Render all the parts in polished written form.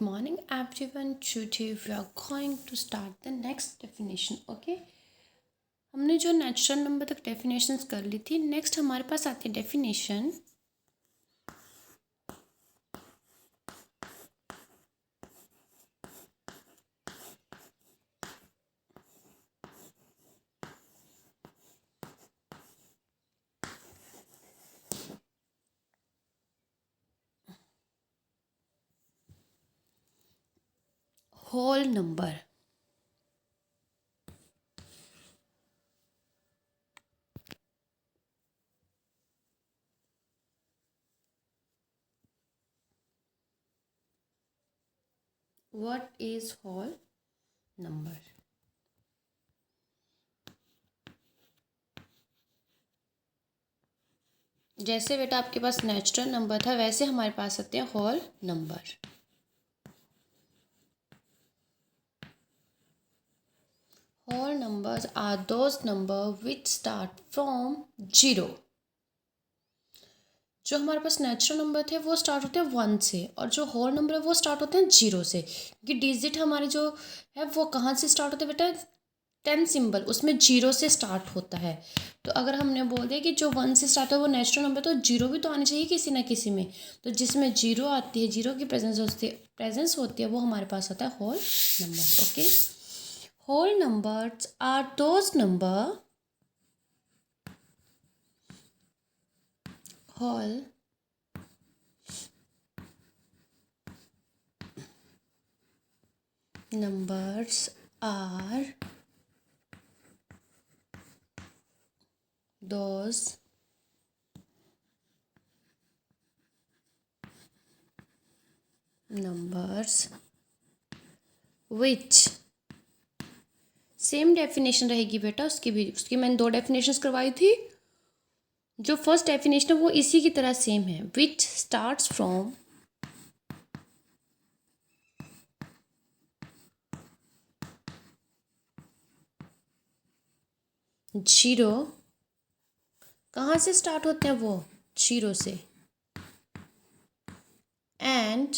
morning everyone. Today we are going to start the next definition. Okay, हमने जो natural number तक definitions कर ली थी. नेक्स्ट हमारे पास आती है definition whole number. What is whole number? जैसे बेटा आपके पास नेचुरल नंबर था वैसे हमारे पास आते हैं whole number. Whole numbers are those numbers which start from 0. जो हमारे पास नेचुरल नंबर थे वो स्टार्ट होते हैं 1 से, और जो होल नंबर है वो स्टार्ट होते हैं 0 से. क्योंकि डिजिट हमारे जो है वो कहाँ से स्टार्ट होते हैं बेटा, 10 सिंबल उसमें 0 से स्टार्ट होता है. तो अगर हमने बोल दिया कि जो 1 से स्टार्ट है वो नेचुरल नंबर, तो 0 भी तो आनी चाहिए किसी ना किसी में. तो जिसमें 0 आती है, 0 की प्रेजेंस होती है वो हमारे पास आता है whole number. Okay, whole numbers are those number whole numbers are those numbers which, same definition रहेगी बेटा उसकी भी. उसकी मैंने 2 डेफिनेशंस करवाई थी. जो फर्स्ट डेफिनेशन है वो इसी की तरह सेम है. विच स्टार्ट्स फ्रॉम 0. कहाँ से स्टार्ट होते हैं वो, 0 से. एंड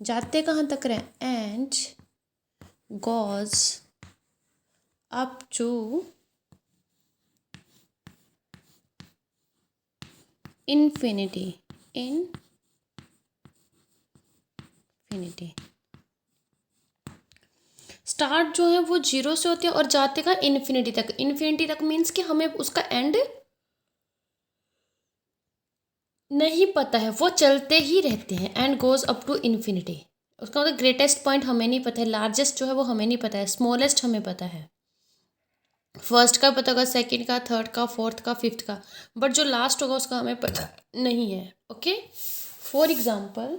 जाते कहाँ तक रहे, and goes up to infinity. Start जो है वो 0 से होते हैं और जाते का इन्फिनिटी तक. इन्फिनिटी तक मीन्स कि हमें उसका एंड नहीं पता है, वो चलते ही रहते हैं. And goes up to infinity. उसका मतलब ग्रेटेस्ट पॉइंट हमें नहीं पता है, लार्जेस्ट जो है वो हमें नहीं पता है, स्मॉलेस्ट हमें पता है. फर्स्ट का पता होगा, सेकंड का, थर्ड का, फोर्थ का, फिफ्थ का, बट जो लास्ट होगा उसका हमें पता नहीं है. Okay, for example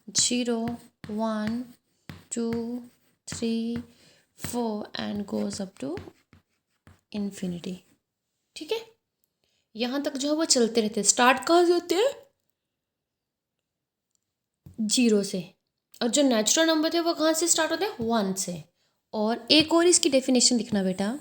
0, 1, 2, 3, 4 and goes up to infinity. ठीक है, यहाँ तक जो है वो चलते रहते हैं. स्टार्ट कहाँ से होते हैं, 0 से. और जो नेचुरल नंबर थे वो कहाँ से स्टार्ट होते हैं, 1 से. और एक और इसकी डेफिनेशन लिखना बेटा.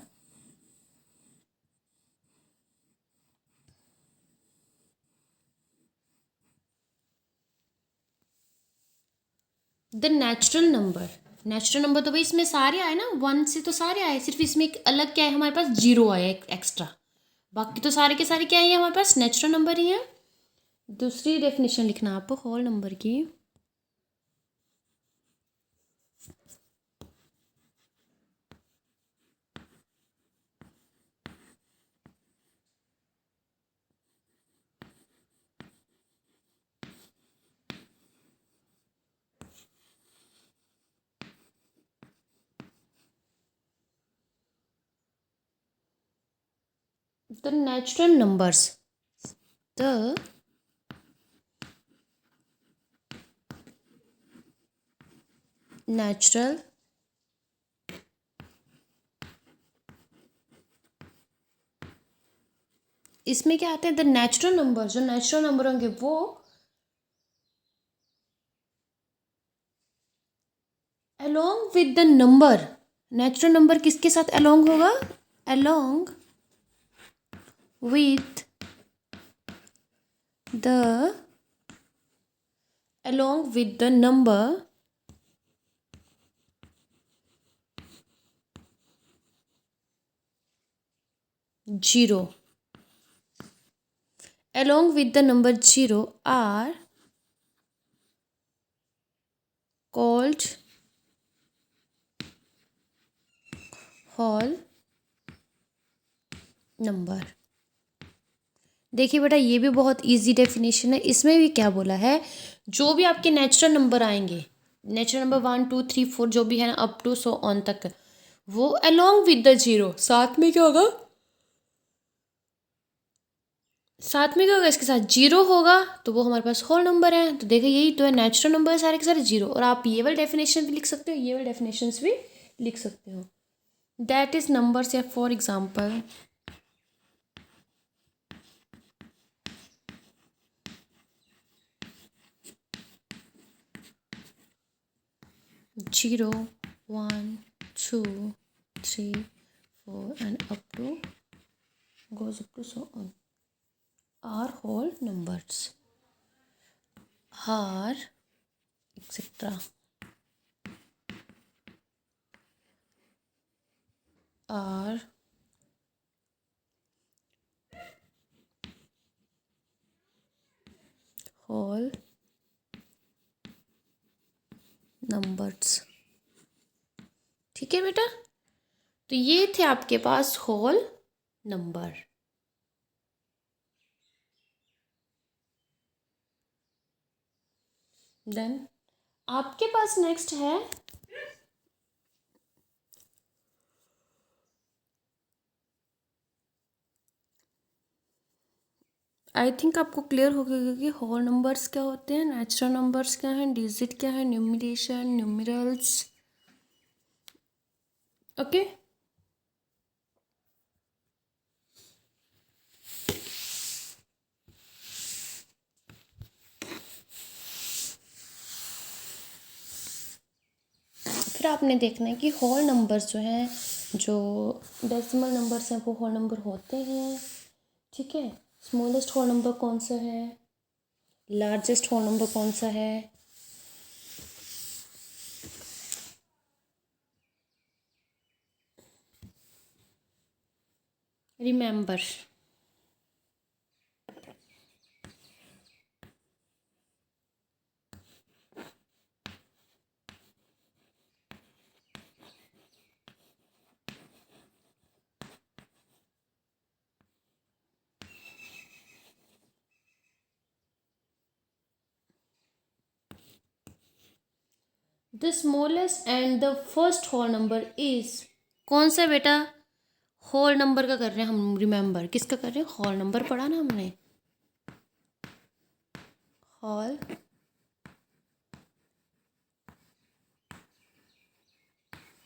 द नेचुरल नंबर तो भाई इसमें सारे आए ना, 1 से तो सारे आए. सिर्फ इसमें एक अलग क्या है, हमारे पास 0 आया एक एक्स्ट्रा. बाकी तो सारे के सारे क्या है, हमारे पास नेचुरल नंबर ही है. दूसरी डेफिनेशन लिखना आप होल नंबर की. the natural numbers the natural इसमें क्या आते हैं, द नेचुरल नंबर. जो नेचुरल नंबर होंगे वो along with the number natural number किसके साथ अलोंग होगा? Along with the number 0. Along with the number 0 are called whole number. देखिए बेटा, ये भी बहुत इजी डेफिनेशन है। इसमें भी क्या बोला है, जो भी आपके नेचुरल नंबर आएंगे, नेचुरल नंबर 1 2 3 4 जो भी है ना, अप टू सो ऑन तक, वो अलोंग विद द जीरो, साथ में क्या होगा, इसके साथ जीरो होगा, तो वो हमारे पास होल नंबर है। तो देखिए, यही तो है, नेचुरल नंबर सारे के सारे जीरो। और आप ये वाले डेफिनेशन भी लिख सकते हो, ये वाले डेफिनेशंस भी लिख सकते हो। That is numbers. या for example, 0 1 2 3 4 and up to goes up to so on are whole numbers, are etc. are whole numbers। ठीक है बेटा, तो ये थे आपके पास होल नंबर। देन आपके पास नेक्स्ट है आई थिंक आपको क्लियर हो गया कि होल नंबर्स क्या होते हैं, नेचुरल नंबर्स क्या हैं, डिजिट क्या है, न्यूमरेशन, न्यूमरल्स। ओके, फिर आपने देखना है कि होल नंबर्स जो हैं, जो डेसिमल नंबर्स हैं, वो होल नंबर होते हैं। ठीक है, स्मॉलेस्ट होल नंबर कौन सा है, लार्जेस्ट होल नंबर कौन सा है। Remember, the smallest and the first whole number is कौन सा बेटा, होल नंबर का कर रहे हैं हम, रिमेंबर किसका कर रहे हैं, होल नंबर पढ़ा ना हमने, whole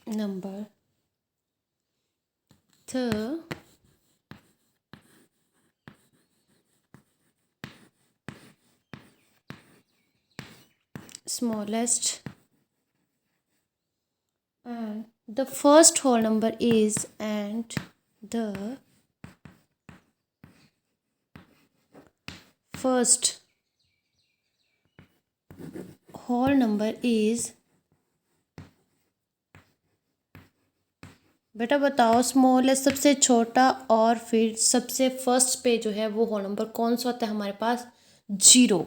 number. The smallest and the first whole number is, and the first whole number is। बेटा बताओ, स्मॉलेस्ट सबसे छोटा, और फिर सबसे फर्स्ट पे जो है वो होल नंबर कौन सा होता है हमारे पास, जीरो।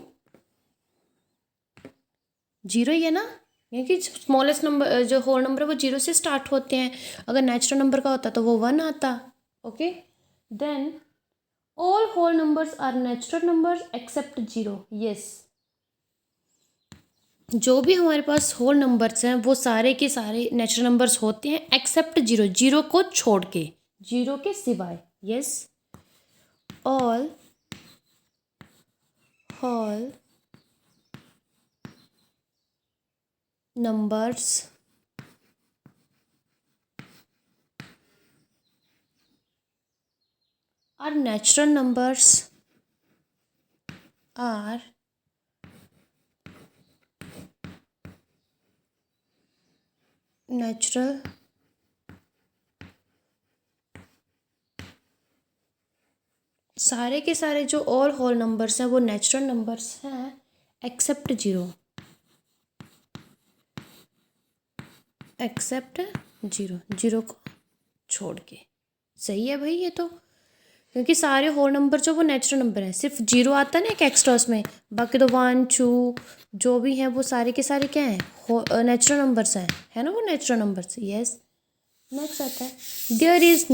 जीरो ही है ना, क्योंकि स्मॉलेस्ट नंबर जो होल नंबर है वो जीरो से स्टार्ट होते हैं। अगर नेचुरल नंबर का होता तो वो 1 आता। Okay, then all whole numbers are natural numbers except zero. Yes, जो भी हमारे पास होल नंबर्स हैं वो सारे के सारे नेचुरल नंबर्स होते हैं एक्सेप्ट जीरो, जीरो को छोड़ के, जीरो के सिवाय। Yes, all whole numbers are natural numbers, are natural सारे के सारे जो ऑल होल नंबर्स हैं वो नेचुरल नंबर्स हैं except zero, except zero, zero को छोड़ के। सही है भाई ये तो, क्योंकि सारे होल नंबर जो वो नेचुरल नंबर है, सिर्फ जीरो आता है ना एक एक्स्ट्रा उसमें, बाकी तो 1 2 जो भी हैं वो सारे के सारे क्या हैं, नेचुरल नंबर्स हैं, है ना, वो नेचुरल नंबर्स। यस, नेक्स्ट आता है there is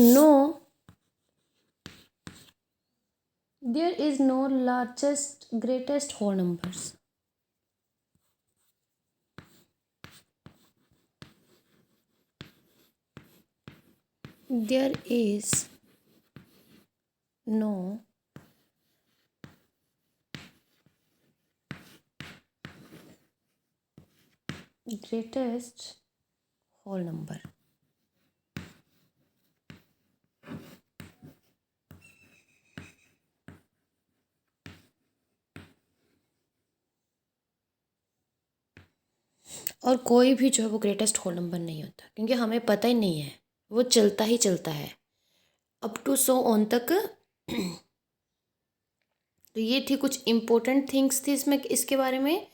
no largest greatest whole numbers. There is no greatest whole number. और कोई भी जो है वो ग्रेटेस्ट होल नंबर नहीं होता, क्योंकि हमें पता ही नहीं है, वो चलता ही चलता है अप टू 100 ऑन तक। तो ये थी कुछ इम्पोर्टेंट थिंग्स थी इसमें, इसके बारे में,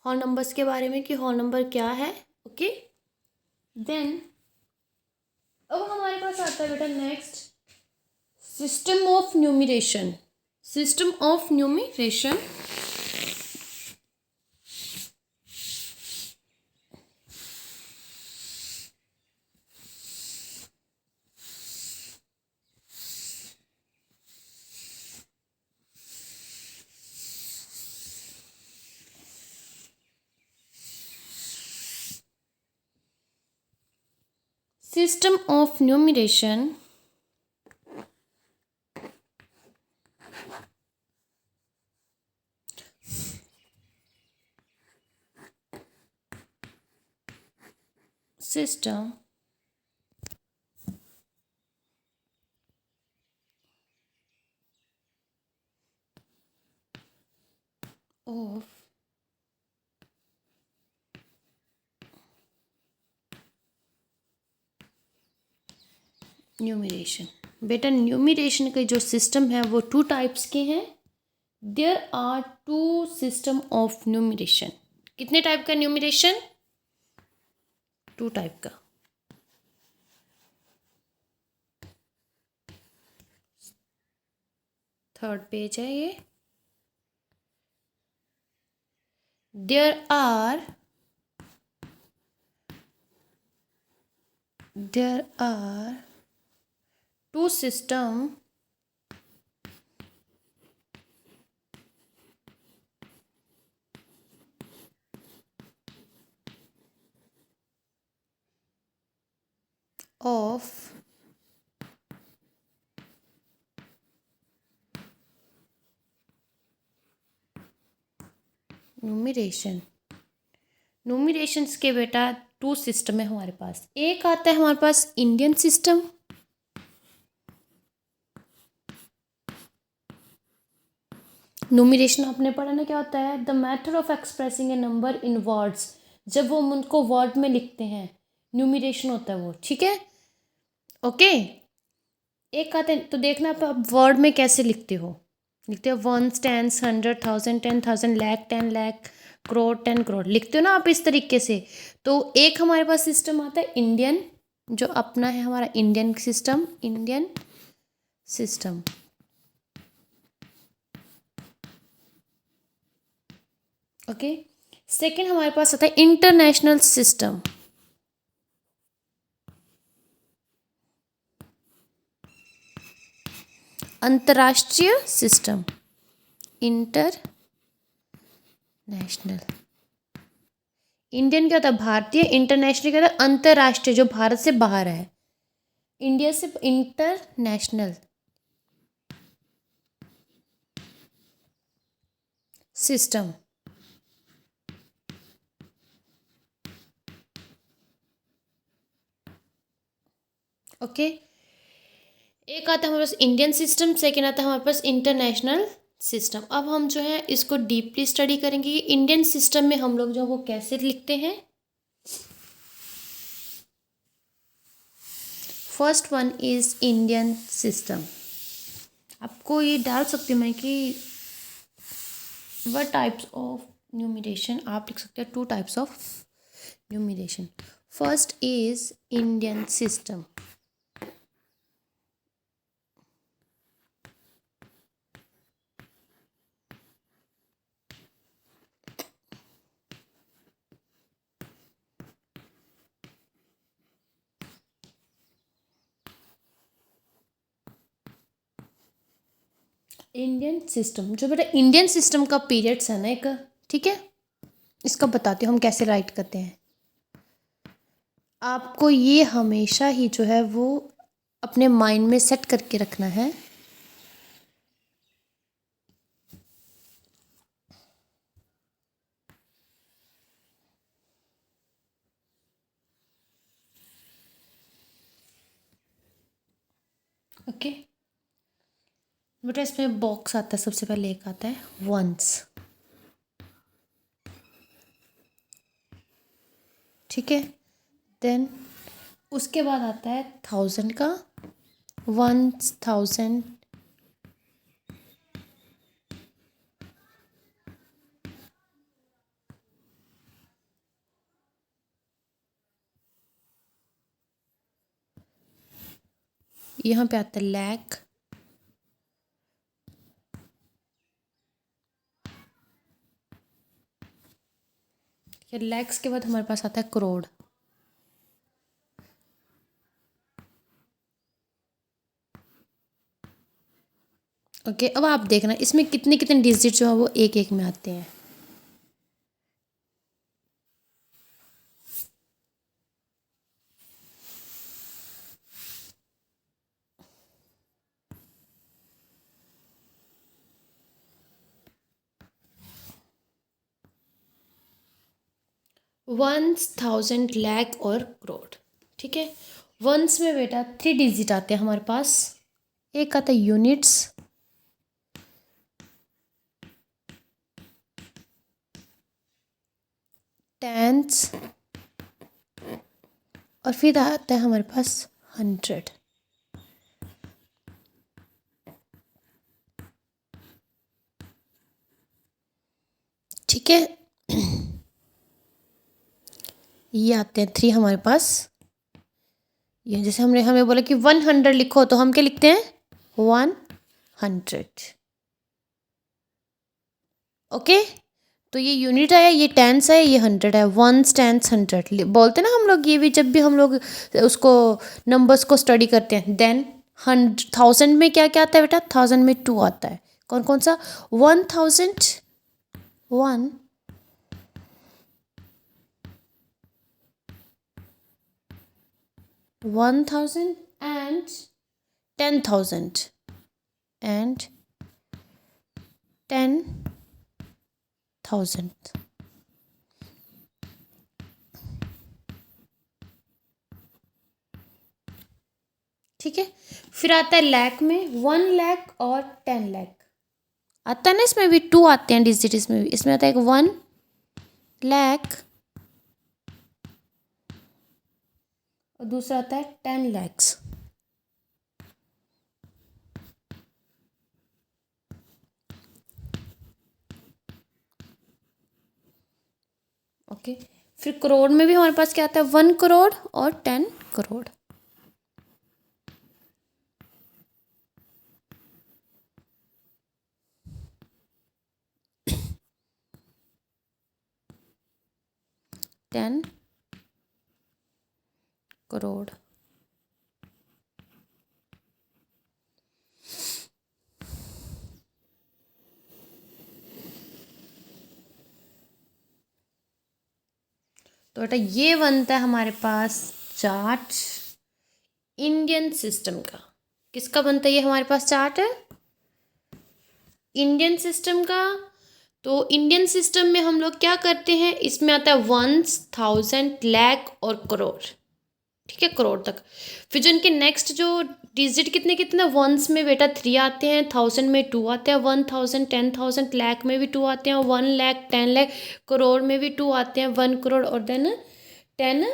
होल नंबर्स के बारे में, कि होल नंबर क्या है। ओके, देन अब हमारे पास आता है बेटा next, system of numeration. System of numeration system of numeration system of numeration. बेटा न्यूमरेशन के जो सिस्टम है वो 2 टाइप्स के हैं। There are 2 system of numeration. कितने टाइप का न्यूमरेशन? 2 टाइप का। थर्ड पेज है ये। There are 2 system of numeration. Numerations के बेटा 2 सिस्टम है हमारे पास। एक आता है हमारे पास इंडियन सिस्टम, न्यूमरेशन आपने पढ़ा ना क्या होता है, the method of expressing A number in words. जब वो उनको वर्ड में लिखते हैं न्यूमरेशन होता है वो, ठीक है, ओके। एक आते हैं तो देखना आप वर्ड में कैसे लिखते हो। लिखते हो 1 10 100 1000 10,000 लाख 10 लाख करोड़ 10 करोड़, लिखते हो ना आप इस तरीके से। तो एक हमारे पास सिस्टम आता है इंडियन, जो अपना है हमारा Indian system, Indian system. Okay, second हमारे पास आता है इंटरनेशनल सिस्टम। अंतर्राष्ट्रीय सिस्टम, इंटरनेशनल। इंडियन क्या होता है भारतीय, इंटरनेशनल क्या होता है अंतर्राष्ट्रीय, जो भारत से बाहर है, इंडिया से इंटरनेशनल सिस्टम। ओके, एक आता है हमारे पास इंडियन सिस्टम, सेकेंड आता है हमारे पास इंटरनेशनल सिस्टम। अब हम जो है इसको डीपली स्टडी करेंगे कि इंडियन सिस्टम में हम लोग जो वो कैसे लिखते हैं। First one is Indian system. आपको ये डाल सकती हूँ मैं कि what टाइप्स ऑफ न्यूमरेशन, आप लिख सकते हैं 2 types of numeration. First is Indian system. Indian system, जो बेटा इंडियन सिस्टम का पीरियड्स है ना एक, ठीक है, इसका बताती हूँ हम कैसे राइट करते हैं. आपको ये हमेशा ही जो है वो अपने माइंड में सेट करके रखना है. ओके बेटा, इसमें बॉक्स आता है, सबसे पहले एक आता है वंस, ठीक है. देन उसके बाद आता है 1000 का, 1000. यहाँ पे आता है लैख. फिर लैक्स के बाद हमारे पास आता है करोड़. ओके अब आप देखना इसमें कितने कितने डिजिट जो है वो एक एक में आते हैं. वंस, 1000, लैख और करोड़, ठीक है. वंस में बेटा 3 डिजिट आते हैं हमारे पास. एक आता है यूनिट्स, टेंस और फिर आता है हमारे पास 100. ठीक है, ये आते हैं 3 हमारे पास. ये जैसे हमने हमें बोला कि 100 लिखो तो हम क्या लिखते हैं 100. ओके तो ये यूनिट आया, ये टेंस है, ये 100 है. वंस, टेंस, 100 बोलते हैं ना हम लोग. ये भी जब भी हम लोग उसको नंबर्स को स्टडी करते हैं. देन 1000 में क्या क्या आता है बेटा, 1000 में 2 आता है. कौन कौन सा, 1000, 1, 1000 and 10,000 and 10,000. ठीक है, फिर आता है लैख में 1 लाख और 10 लाख आता है ना. इसमें भी 2 आते हैं डिजिट. इसमें भी, इसमें आता है एक 1 लाख और दूसरा आता है 10 lakhs. ओके फिर करोड़ में भी हमारे पास क्या आता है 1 करोड़ और 10 करोड़. टेन करोड़. तो बेटा ये बनता है हमारे पास चार्ट इंडियन सिस्टम का. किसका बनता है ये हमारे पास चार्ट है, इंडियन सिस्टम का. तो इंडियन सिस्टम में हम लोग क्या करते हैं, इसमें आता है वंस, 1000, लाख और करोड़. ठीक है, करोड़ तक. फिर जो इनके नेक्स्ट जो डिजिट कितने कितने, वंस में बेटा 3 आते हैं, 1000 में 2 आते हैं, 1000, 10,000, लाख में भी 2 आते हैं, 1 लाख, 10 लाख, करोड़ में भी 2 आते हैं, 1 करोड़ और देन 10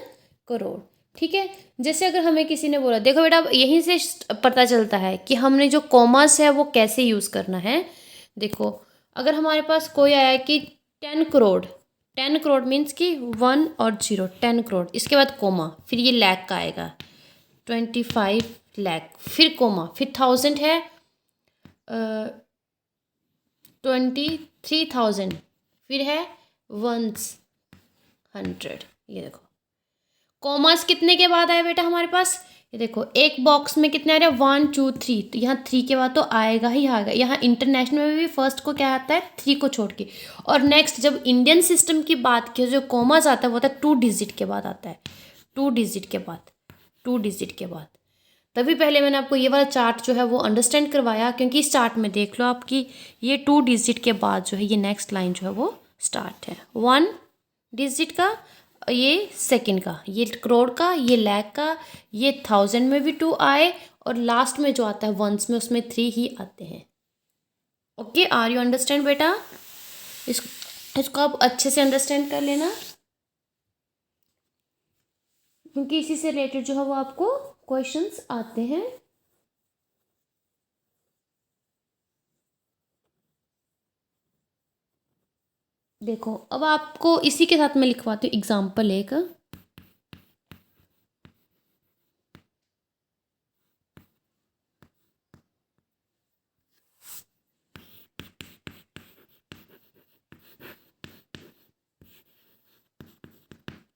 करोड़. ठीक है। जैसे अगर हमें किसी ने बोला, देखो बेटा अब यहीं से पता चलता है कि हमने जो कॉमास है वो कैसे यूज़ करना है। देखो अगर हमारे पास कोई आया कि 10 करोड़, 10 करोड़ मीन्स कि 1 और 0, 10 करोड़, इसके बाद कोमा, फिर ये लाख का आएगा 25 लाख, फिर कोमा, फिर 1000 है 23,000, फिर है 100। ये देखो कॉमास कितने के बाद आए बेटा हमारे पास, ये देखो एक बॉक्स में कितने आ रहे हैं 1 2 3, तो यहाँ 3 के बाद तो आएगा ही आएगा। यहाँ इंटरनेशनल में भी फर्स्ट को क्या आता है 3 को छोड़ के। और नेक्स्ट जब इंडियन सिस्टम की बात की जो कॉमास आता है वो आता है 2 डिजिट के बाद आता है, 2 डिजिट के बाद, 2 डिजिट के बाद। तभी पहले मैंने आपको ये वाला चार्ट जो है वो अंडरस्टैंड करवाया, क्योंकि इस चार्ट में देख लो आपकी ये 2 डिजिट के बाद जो है ये नेक्स्ट लाइन जो है वो स्टार्ट है 1 डिजिट का, ये सेकंड का, ये करोड़ का, ये लाख का, ये 1000 में भी 2 आए, और लास्ट में जो आता है वंस में उसमें 3 ही आते हैं। ओके, आर यू अंडरस्टैंड बेटा? इसको आप अच्छे से अंडरस्टैंड कर लेना, क्योंकि इसी से रिलेटेड जो है वो आपको क्वेश्चंस आते हैं। देखो अब आपको इसी के साथ मैं लिखवाती हूँ एग्जाम्पल एक।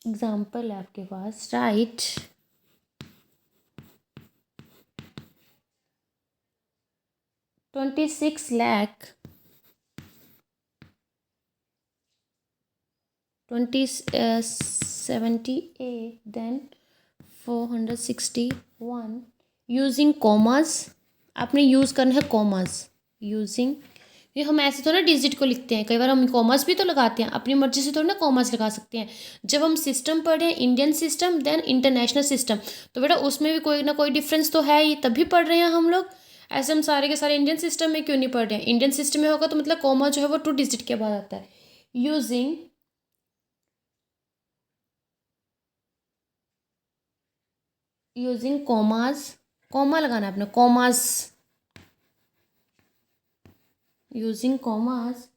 एग्जाम्पल है आपके पास, right 26 lakh 78 then 461 using commas. आपने यूज़ करना है कॉमास, यूजिंग, ये हम ऐसे तो ना डिजिट को लिखते हैं, कई बार हम कॉमास भी तो लगाते हैं, अपनी मर्जी से तो ना कॉमास लगा सकते हैं। जब हम सिस्टम पढ़े हैं Indian system then international system, तो बेटा उसमें भी कोई ना कोई डिफरेंस तो है ही, तभी पढ़ रहे हैं हम लोग। ऐसे हम सारे के सारे इंडियन सिस्टम में क्यों नहीं पढ़ रहे हैं? इंडियन सिस्टम में होगा तो मतलब कॉमा जो है वो 2 डिजिट के बाद आता है। यूजिंग कॉमास, कॉमा लगाना है आपने, commas, using commas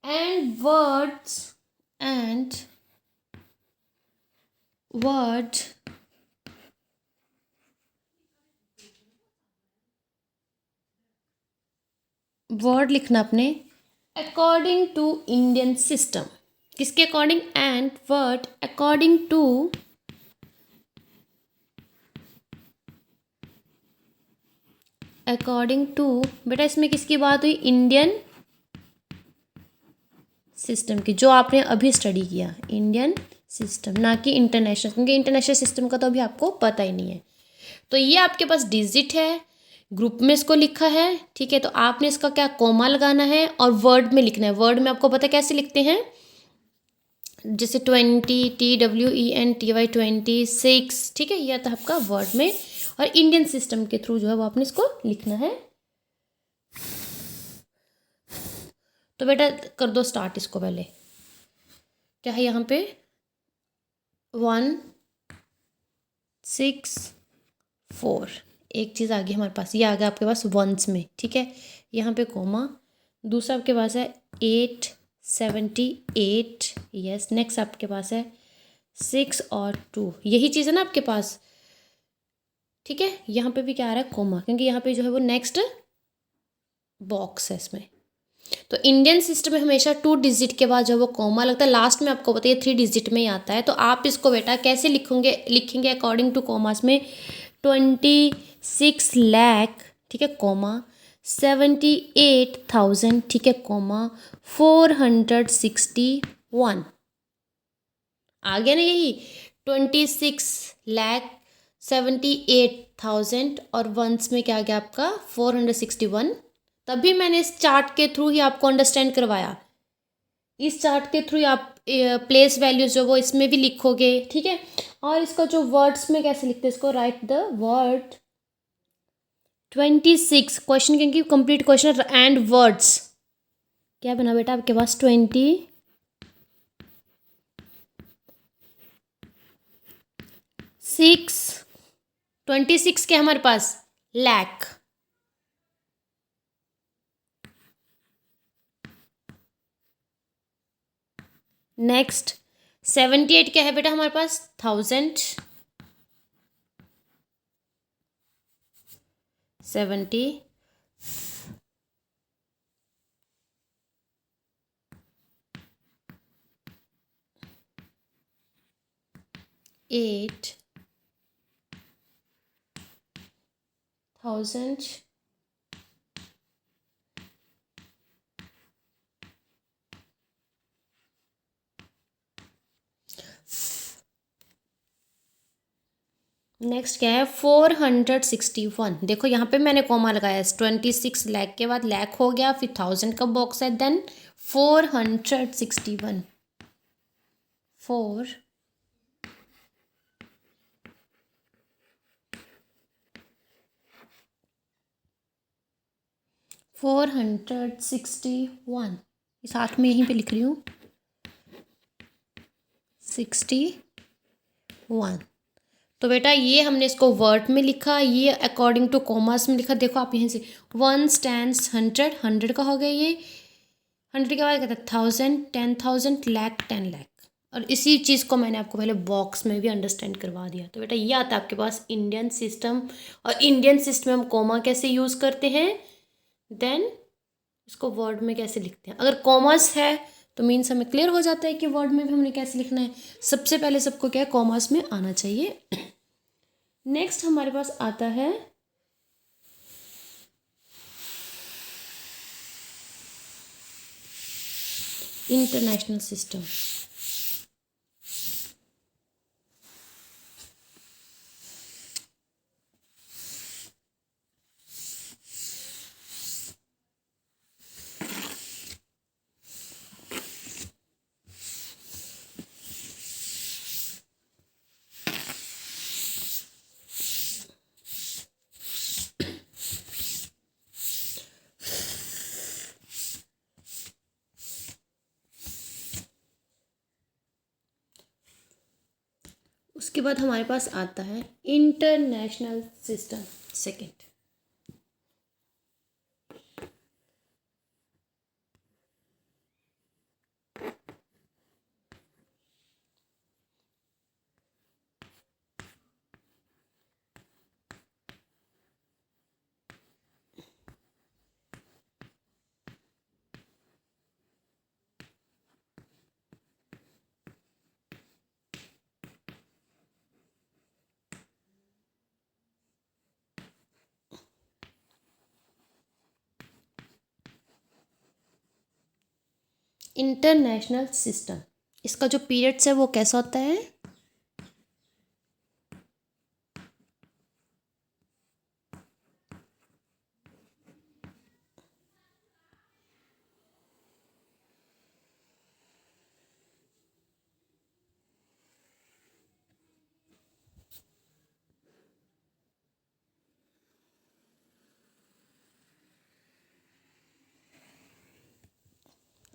and words and word word लिखना अपने अकॉर्डिंग टू इंडियन सिस्टम, किसके according? And word according to बेटा इसमें किसकी बात हुई? इंडियन सिस्टम की, जो आपने अभी स्टडी किया इंडियन सिस्टम, ना कि इंटरनेशनल, क्योंकि इंटरनेशनल सिस्टम का तो अभी आपको पता ही नहीं है। तो ये आपके पास डिजिट है, ग्रुप में इसको लिखा है, ठीक है। तो आपने इसका क्या कोमा लगाना है और वर्ड में लिखना है। वर्ड में आपको पता है कैसे लिखते हैं, जैसे 20 TWENTY 26, ठीक है, यह था आपका वर्ड में। और इंडियन सिस्टम के थ्रू जो है वो आपने इसको लिखना है। तो बेटा कर दो स्टार्ट इसको। पहले क्या है यहाँ पे 1 6 4, एक चीज़ आ गई हमारे पास, ये आ गया आपके पास वंस में, ठीक है। यहाँ पे कोमा, दूसरा आपके पास है 878, यस। नेक्स्ट आपके पास है 6 और 2, यही चीज़ है ना आपके पास, ठीक है। यहाँ पे भी क्या आ रहा है कोमा, क्योंकि यहाँ पे जो है वो नेक्स्ट बॉक्स है इसमें। तो इंडियन सिस्टम में हमेशा 2 डिजिट के बाद जो वो कोमा लगता है, लास्ट में आपको पता है 3 डिजिट में ही आता है। तो आप इसको बेटा कैसे लिखेंगे अकॉर्डिंग टू कॉमास में 26 लाख, ठीक है, कोमा 78,000, ठीक है, कोमा 461, आ गया ना यही 26,78,000 और वंस में क्या आ गया आपका 461। तभी मैंने इस चार्ट के थ्रू ही आपको अंडरस्टैंड करवाया। इस चार्ट के थ्रू आप प्लेस वैल्यूज जो वो इसमें भी लिखोगे, ठीक है। और इसका जो वर्ड्स में कैसे लिखते हैं इसको, राइट द वर्ड 26 क्वेश्चन, क्योंकि कंप्लीट क्वेश्चन एंड वर्ड्स क्या बना बेटा आपके पास 20 26 क्या है हमारे पास, लाख। नेक्स्ट 78 क्या है बेटा हमारे पास, 1000। 70 8 1000 नेक्स्ट क्या है 461। देखो यहाँ पे मैंने कॉमा लगाया है, 26 लाख के बाद लाख हो गया, फिर 1000 का बॉक्स है, देन 461 4 461 साथ में यहीं पे लिख रही हूँ 61। तो बेटा ये हमने इसको वर्ड में लिखा, ये अकॉर्डिंग टू कॉमर्स में लिखा। देखो आप यहीं से 1 टेंस 100, 100 का हो गया ये, 100 के बाद कहता है 1000, 10,000, लाख, 10 लाख। और इसी चीज़ को मैंने आपको पहले बॉक्स में भी अंडरस्टैंड करवा दिया। तो बेटा ये आता है आपके पास इंडियन सिस्टम, और इंडियन सिस्टम में हम कॉमा कैसे यूज़ करते हैं, देन इसको वर्ड में कैसे लिखते हैं। अगर कॉमर्स है तो मीन्स हमें क्लियर हो जाता है कि वर्ड में भी हमने कैसे लिखना है। सबसे पहले सबको क्या है, कॉमर्स में आना चाहिए। नेक्स्ट हमारे पास आता है इंटरनेशनल सिस्टम। उसके बाद हमारे पास आता है international system second. International system, इसका जो पीरियड्स है वो कैसा होता है,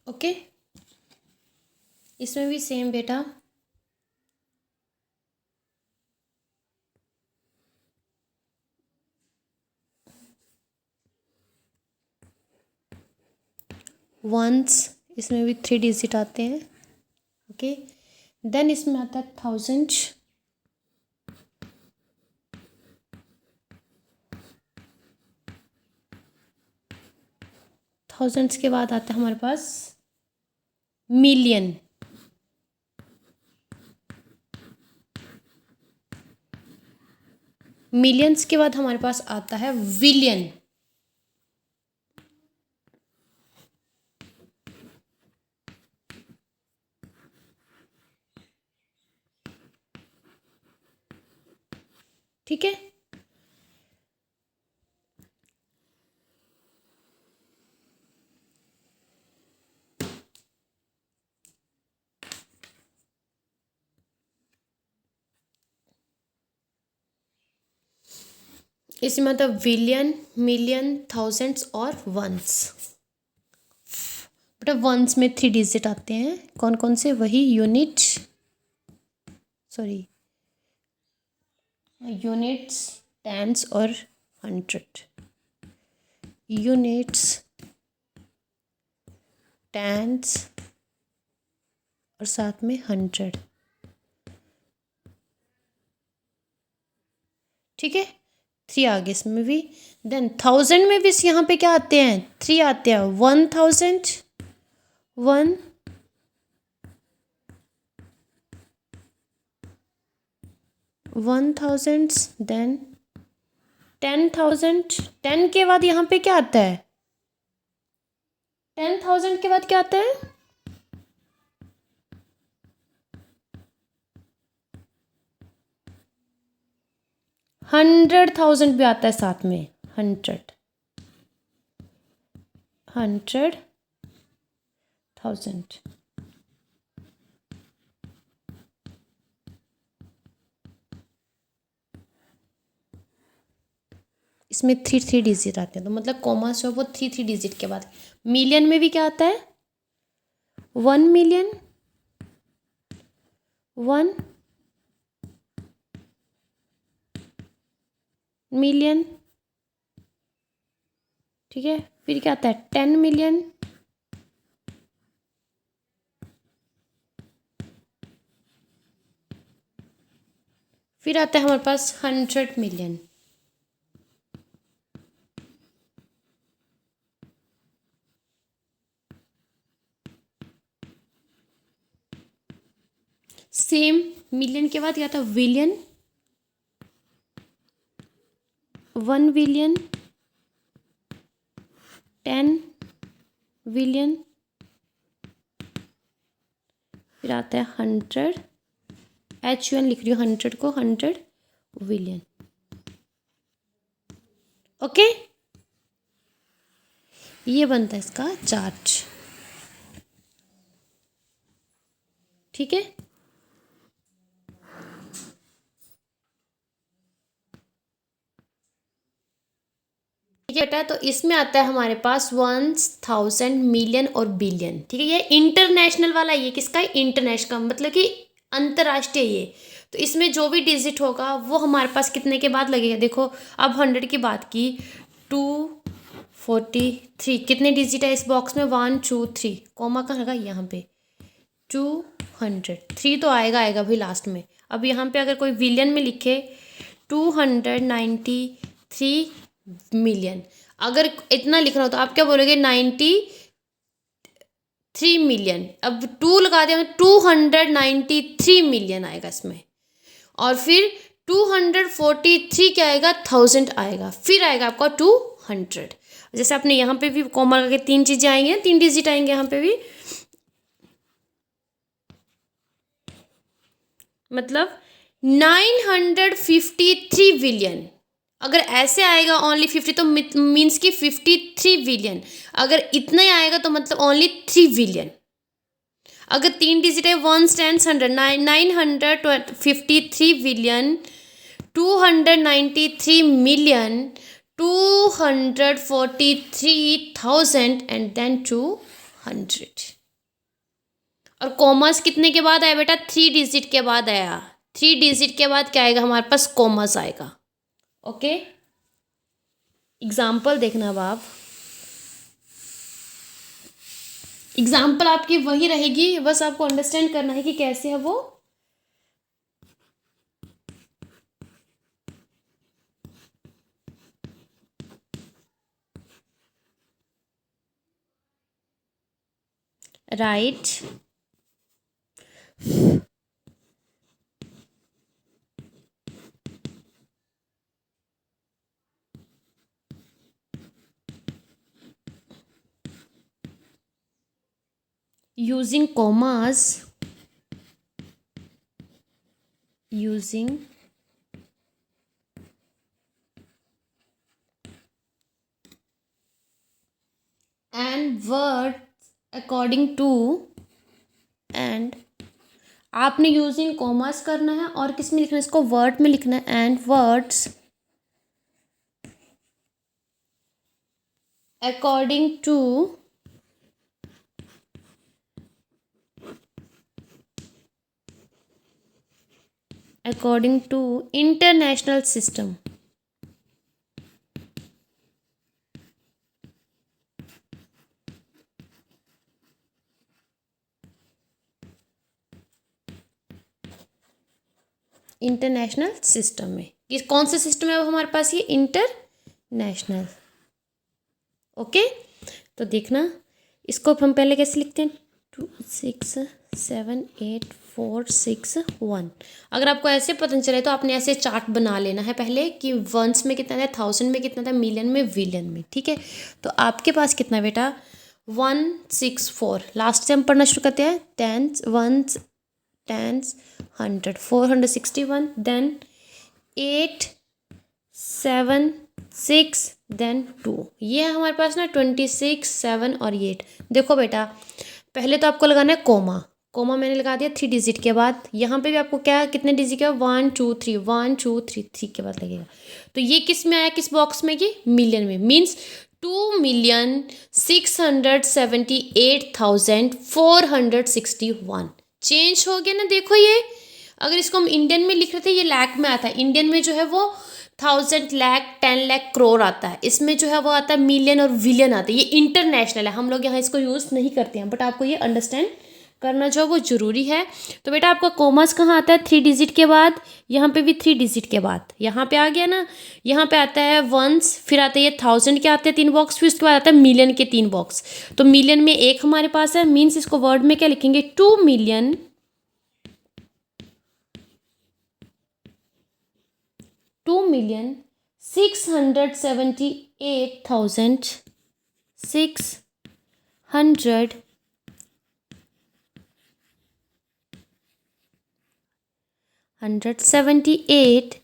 ओके। इसमें भी सेम बेटा, वंस, इसमें भी 3 डिजिट आते हैं, ओके। देन इसमें आता है 1000, थाउजेंड्स के बाद आता है हमारे पास मिलियन, मिलियंस के बाद हमारे पास आता है विलियन, ठीक है। इसमें मतलब विलियन, मिलियन, थाउजेंड्स और वंस। बेटा वंस में 3 डिजिट आते हैं, कौन कौन से, वही यूनिट, सॉरी यूनिट्स, टेंस और हंड्रेड। यूनिट्स, टेंस और साथ में हंड्रेड। ठीक है, थ्री आ गए इसमें भी। देन थाउजेंड में भी यहाँ पे क्या आते हैं, थ्री आते हैं। 1000, 1000, देन 10,000। 10 के बाद यहाँ पे क्या आता है, 10,000 के बाद क्या आता है, 100,000 भी आता है साथ में। 100,000। इसमें थ्री थ्री डिजिट आते हैं, तो मतलब कॉमा जो है वो थ्री थ्री डिजिट के बाद। मिलियन में भी क्या आता है, 1,000,000, 1,000,000। ठीक है, फिर क्या आता है, 10,000,000। फिर आता है हमारे पास 100,000,000। सेम मिलियन के बाद क्या था, विलियन, 1,000,000,000, 10,000,000,000। फिर आता है 100, HUN लिख रही हूँ 100 को, 100,000,000। ओके, ये बनता है इसका चार्ट। ठीक है, ठीक है बेटा, तो इसमें आता है हमारे पास 1000, मिलियन और बिलियन। ठीक है, ये इंटरनेशनल वाला, ये किसका है, इंटरनेशनल का मतलब कि अंतर्राष्ट्रीय। ये तो इसमें जो भी डिजिट होगा वो हमारे पास कितने के बाद लगेगा, देखो अब 100 की बात की, 243 कितने डिजिट है इस बॉक्स में, 1 2 3, कॉमा कहाँ लगा, यहाँ पे 200, 3 तो आएगा आएगा भाई लास्ट में। अब यहाँ पे अगर कोई विलियन में लिखे 293 मिलियन, अगर इतना लिखना हो तो आप क्या बोलोगे, 93 मिलियन। अब 2 लगा दिया, 293 मिलियन आएगा इसमें। और फिर 243 क्या आएगा, 1000 आएगा। फिर आएगा आपका 200। जैसे आपने यहाँ पे भी कॉमा करके तीन चीजें आएंगी, तीन डिजिट आएंगे यहाँ पे भी, मतलब 953 बिलियन। अगर ऐसे आएगा ओनली 50 तो मीन्स कि 53 बिलियन। अगर इतना ही आएगा तो मतलब ओनली 3 बिलियन। अगर तीन डिजिट है, 1 10 100, 953 बिलियन, 293 मिलियन, 243,000 एंड देन 200। और कॉमर्स कितने के बाद आया बेटा, 3 डिजिट के बाद आया। 3 डिजिट के बाद क्या आएगा हमारे पास, कॉमर्स आएगा। ओके, एग्जाम्पल देखना अब आप, एग्जाम्पल आपकी वही रहेगी, बस आपको अंडरस्टैंड करना है कि कैसे है वो। Right, using commas, using and words according to, and आपने यूजिंग कॉमर्स करना है और किस में लिखना है, इसको वर्ड में लिखना है, and words according to according to international system, international system में, ये कौन सा सिस्टम है अब हमारे पास, ये इंटरनेशनल। ओके, तो देखना इसको हम पहले कैसे लिखते हैं, 2 6 7 8 4 6 1। अगर आपको ऐसे पता नहीं चले तो आपने ऐसे चार्ट बना लेना है पहले कि वंस में कितना था, थाउजेंड में कितना था, मिलियन में, विलियन में। ठीक है, तो आपके पास कितना बेटा, 164। लास्ट से हम पढ़ना शुरू करते हैं, tens, ones, tens, 100, 461, then 8 7 6, then 2। ये है हमारे पास ना 26 7 और 8। देखो बेटा, पहले तो आपको लगाना है कोमा, कोमा मैंने लगा दिया 3 डिजिट के बाद। यहाँ पे भी आपको क्या, कितने डिजिट का, 1 2 3, 1 2 3, 3 के बाद लगेगा। तो ये किस में आया, किस बॉक्स में, ये मिलियन में, मीन्स 2,678,461। चेंज हो गया ना, देखो ये, अगर इसको हम इंडियन में लिख रहे थे ये लैख में आता है, इंडियन में जो है वो 1000 लाख 10 लाख करोड़ आता है, इसमें जो है वो आता है मिलियन और विलियन आता है। ये इंटरनेशनल है, हम लोग यहाँ इसको यूज़ नहीं करते हैं, बट आपको ये अंडरस्टैंड करना जो है वो ज़रूरी है। तो बेटा आपका कॉमर्स कहाँ आता है, 3 डिजिट के बाद, यहाँ पे भी 3 डिजिट के बाद, यहाँ पे आ गया ना, यहाँ पे आता है वंस, फिर आता है ये 1000 के आते हैं 3 बॉक्स, फिर उसके बाद आता है मिलियन के 3 बॉक्स। तो मिलियन में एक हमारे पास है, मीन्स इसको वर्ड में क्या लिखेंगे, 2,678,600 178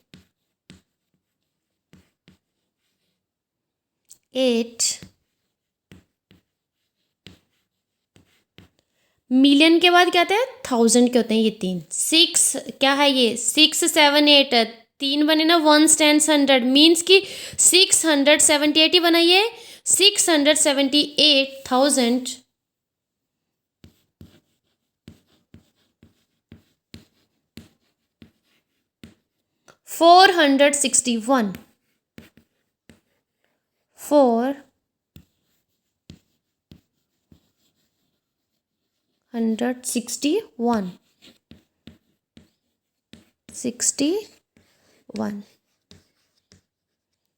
8 मिलियन के बाद क्या आता है, 1000 के होते हैं ये 3, 6 क्या है ये, 6 7 8, 3 बने ना, 1 10 100, मीन्स कि 678 ही बना, ये 678,000 461, 461 61।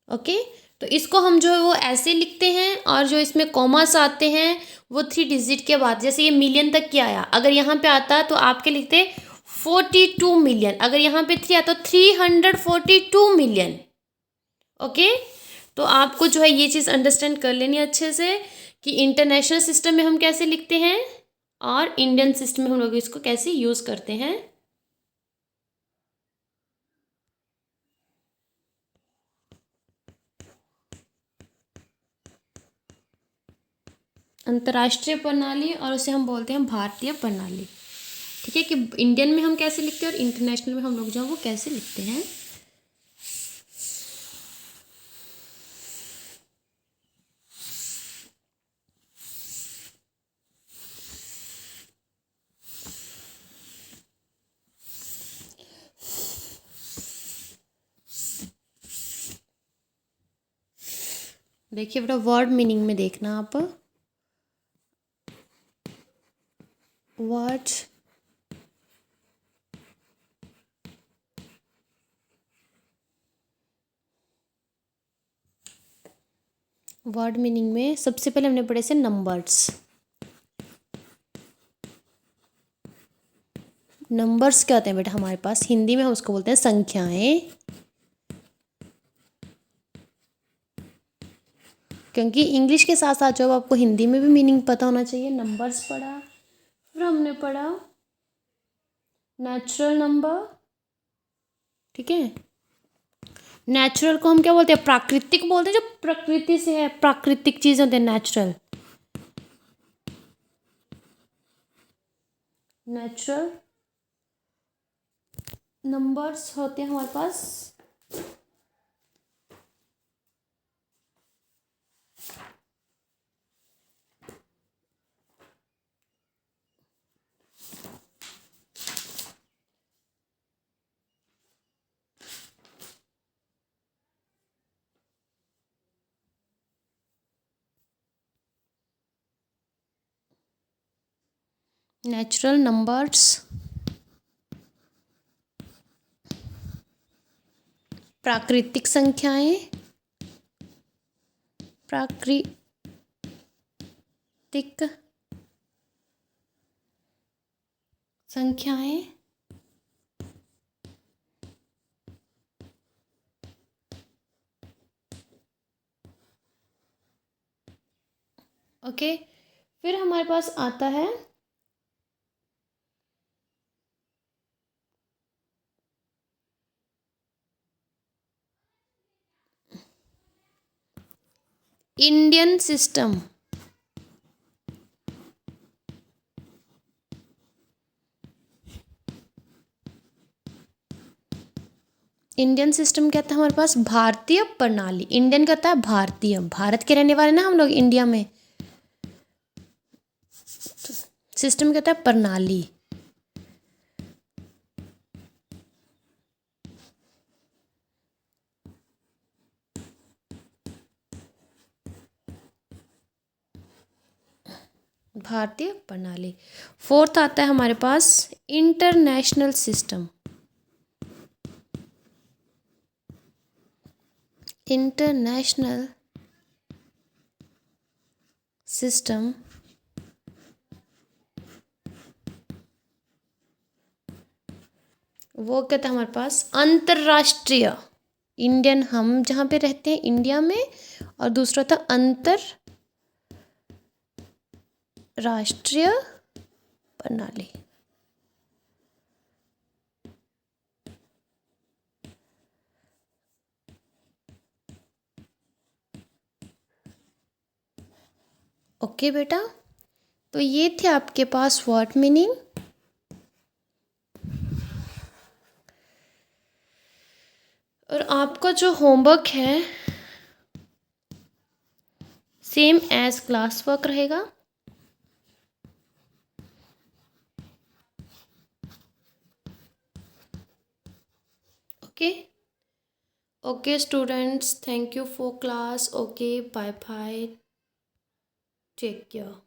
ओके, तो इसको हम जो है वो ऐसे लिखते हैं, और जो इसमें कॉमास आते हैं वो 3 डिजिट के बाद, जैसे ये मिलियन तक क्या आया, अगर यहाँ पे आता तो आपके लिखते 42 मिलियन, अगर यहाँ पे 3 आता तो 342 मिलियन। ओके, तो आपको जो है ये चीज़ अंडरस्टैंड कर लेनी है अच्छे से कि इंटरनेशनल सिस्टम में हम कैसे लिखते हैं और इंडियन सिस्टम में हम लोग इसको कैसे यूज़ करते हैं। अंतर्राष्ट्रीय प्रणाली और उसे हम बोलते हैं भारतीय प्रणाली। ठीक है, कि इंडियन में हम कैसे लिखते हैं और इंटरनेशनल में हम लोग जो है वो कैसे लिखते हैं। देखिए बेटा, वर्ड मीनिंग में देखना आप, वर्ड वर्ड मीनिंग में सबसे पहले हमने पढ़े से नंबर्स। नंबर्स क्या होते हैं बेटा हमारे पास, हिंदी में हम उसको बोलते हैं संख्याएं, क्योंकि इंग्लिश के साथ साथ जो आपको हिंदी में भी मीनिंग पता होना चाहिए। नंबर्स पढ़ा, फिर हमने पढ़ा नेचुरल नंबर। ठीक है, नेचुरल को हम क्या बोलते हैं, प्राकृतिक बोलते हैं, जो प्रकृति से है, प्राकृतिक चीज़ होते हैं नेचुरल। नेचुरल नंबर्स होते हैं हमारे पास नेचुरल नंबर्स, प्राकृतिक संख्याएं, प्राकृतिक संख्याएं, ओके। फिर हमारे पास आता है इंडियन सिस्टम। इंडियन सिस्टम कहता है हमारे पास भारतीय प्रणाली। इंडियन कहता है भारतीय, भारत के रहने वाले ना हम लोग इंडिया में। सिस्टम कहता है प्रणाली। भारतीय प्रणाली। फोर्थ आता है हमारे पास इंटरनेशनल सिस्टम। इंटरनेशनल सिस्टम वो कहता है हमारे पास अंतरराष्ट्रीय। इंडियन हम जहाँ पे रहते हैं इंडिया में, और दूसरा था अंतरराष्ट्रीय प्रणाली। ओके बेटा, तो ये थे आपके पास वर्ड मीनिंग। और आपका जो होमवर्क है सेम एज क्लास वर्क रहेगा। Okay okay students, thank you for class. Okay, bye bye, take care.